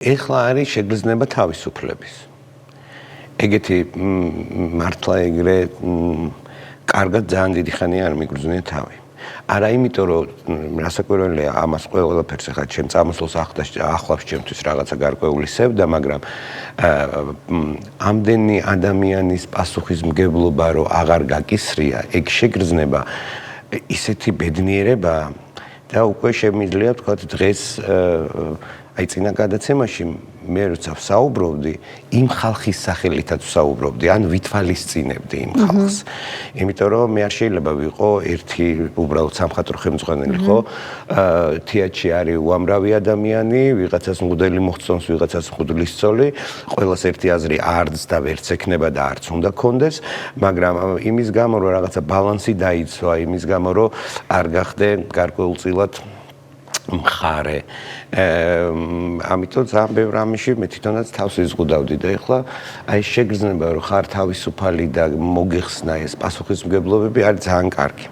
ეხლა არის შეგრძნება თავისუფლების. ეგეთი მართლა ეგრე კარგად ძალიან დიდი ხანი არ მიგრძნია თავი. არა იმიტომ რომ რასაკვირველია ამას ყველაფერს ახლა ჩემ წამოსულს ახლავს ჩემთვის რაღაცა გარკვეული სევდა, მაგრამ ამდენი ადამიანის პასუხისმგებლობა რომ აღარ გაკისრია, ეგ შეგრძნება ისეთი ბედნიერებაა და უკვე შემიძლია თქვა დღეს აი წინა გადაცემაში მე როცა ვსაუბრობდი, იმ ხალხის სახელითაც ვსაუბრობდი, ან ვითვალისწინებდი იმ ხალხს. იმიტომ რომ მე არ შეიძლება ვიყო ერთი უბრალოდ სამხატვრო ხელმძღვანელი, ხო? თეატრში არის უამრავი ადამიანი, ვიღაცას მღვდელი მოხსნობს, ვიღაცას მღვდლის ცოლი, ყველას ერთი აზრი არც და ვერც ექნება და არც უნდა კონდეს, მაგრამ იმის გამო რომ რაღაცა ბალანსი დაიცვა, იმის გამო რომ არ გახდე გარკვეულწილად მხარე. ამიტომ ძალიან ბევრ რამეში მე თვითონაც თავს იზღუდავდი და ეხლა აი შეგრძნება რომ ხარ თავისუფალი და მოგეხსნა ეს პასუხისმგებლობები არის ძალიან კარგი.